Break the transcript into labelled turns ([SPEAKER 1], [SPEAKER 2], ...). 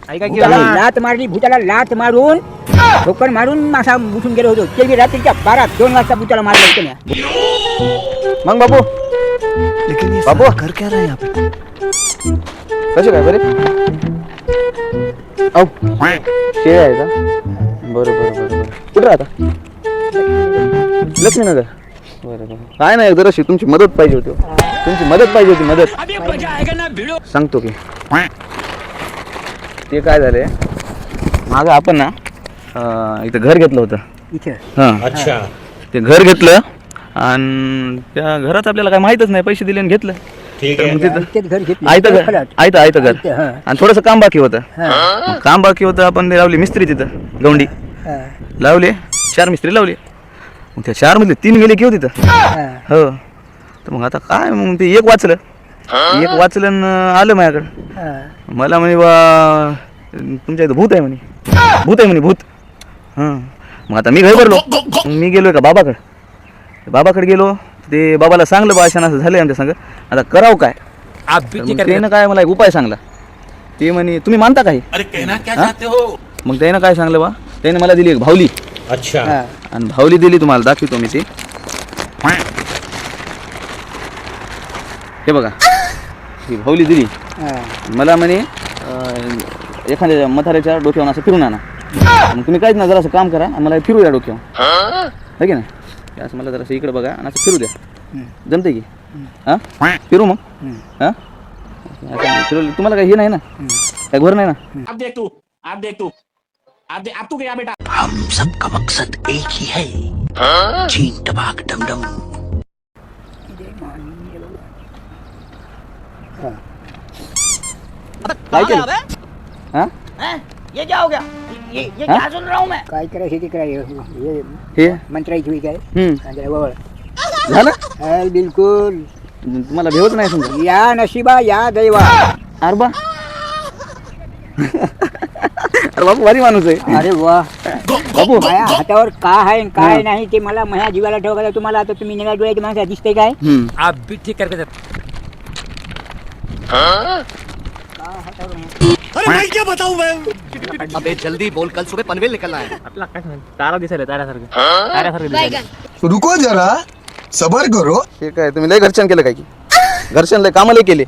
[SPEAKER 1] भूताला लात मारली, भूताला लात मारून ठोकर मारून मासा उठून गेलो होतो. ते बी रात्रीच्या 12-2 वाजता भूताला मारलं होतं ना.
[SPEAKER 2] मग बापू
[SPEAKER 3] लेकिन ये
[SPEAKER 2] बाबू.
[SPEAKER 3] साला कर क्या रहा है यहाँ पे?
[SPEAKER 2] कसे काय बरे औ शेळ्या आहे का? बरं बरं बरं बरं. कुठं राहता? लक्ष्मीनगर. बरं बरं. काय नाही जराशी तुमची मदत पाहिजे होती. तुमची मदत पाहिजे होती. मदत सांगतो की ते काय झाले मागं आपण ना इथं घर घेतलं होतं
[SPEAKER 1] इथं
[SPEAKER 2] हां. अच्छा. ते घर घेतलं आणि त्या घरात आपल्याला काय माहीतच नाही, पैसे दिले आणि घेतलं. तर मग तिथं
[SPEAKER 1] इथेच घर घेतलं.
[SPEAKER 2] आयतं घर
[SPEAKER 1] फलाट.
[SPEAKER 2] आयतं घर
[SPEAKER 1] हां.
[SPEAKER 2] आणि थोडंसं काम बाकी होतं.
[SPEAKER 1] हां.
[SPEAKER 2] मग काम बाकी होतं, आपण ते लावली मिस्त्री तिथं गवंडी
[SPEAKER 1] हां.
[SPEAKER 2] लावले, 4 मिस्त्री लावले. मग त्या 4 मधले 3 गेले की हो तिथं.
[SPEAKER 1] हां.
[SPEAKER 2] हो. तर मग आता काय मग ते एक वाचलं आणि आलं माझ्याकडं.
[SPEAKER 1] हां.
[SPEAKER 2] मला म्हणे बा तुमच्या इथं भूत आहे म्हणे भूत. हां. मग आता मी घरी भरलो. मग मी गेलो का बाबाकडे गेलो. ते बाबाला सांगलं बा असं झालं आमच्या संग, आता करावं काय. तर मग त्यानं काय मला एक उपाय सांगला. ते म्हणे तुम्ही मानता काही. मग त्यानं काय सांगलं बा, त्याने मला दिली एक भावली.
[SPEAKER 4] अच्छा.
[SPEAKER 1] हां.
[SPEAKER 2] आणि भावली दिली, तुम्हाला दाखवतो मी ती. हे बघा ही भावली दिली.
[SPEAKER 1] हां.
[SPEAKER 2] मला म्हणे एखाद्या म्हाताऱ्याच्या डोक्यावर असं फिरून आणा. मग तुम्ही काहीच ना जरा असं काम करा आणि मला फिरू द्या डोक्यावर, है की नाही. असं मला जरा इकडे बघा आणि असं फिरू द्या. जमते की हां फिरू मग हां. फिरवलं तुम्हाला काही हे नाही ना, काय घर नाही ना.
[SPEAKER 4] अब देख तू अब तू गया बेटा.
[SPEAKER 3] हम सबका मकसद एक ही है, चीन टबाक डमडम.
[SPEAKER 2] काय केलं हां
[SPEAKER 1] ये क्या हो गया? ये क्या सुन रहा हूँ मैं? काय करायचं ते करायचं.
[SPEAKER 2] हे
[SPEAKER 1] मंत्राची होई काय
[SPEAKER 2] झालं.
[SPEAKER 1] हाय बिलकुल.
[SPEAKER 2] तुम्हाला भेवच नाही समजा.
[SPEAKER 1] या नशिबा या दैवा.
[SPEAKER 2] अरे बा अरे बापू भारी माणूस आहे.
[SPEAKER 1] अरे वा.
[SPEAKER 2] बापू
[SPEAKER 1] माझ्या हातावर काय आहे आणि काय नाही ते मला माझ्या जीवाला ठेवा. तुम्हाला आता तुम्ही निघा डोळ्याची माणसं दिसते काय?
[SPEAKER 4] आप भी ठीक करके
[SPEAKER 3] अरे मैं क्या बताऊं मैं? अबे जल्दी बोल, कल सुबह पनवेल निकलना है.
[SPEAKER 4] आपला काय तारा दिसायला ताऱ्यासारखं
[SPEAKER 5] रुको जरा, सबर करो.
[SPEAKER 2] हे काय तुम्ही लय घरच्यान केलं काय की घरच्यान लय कामाला केले.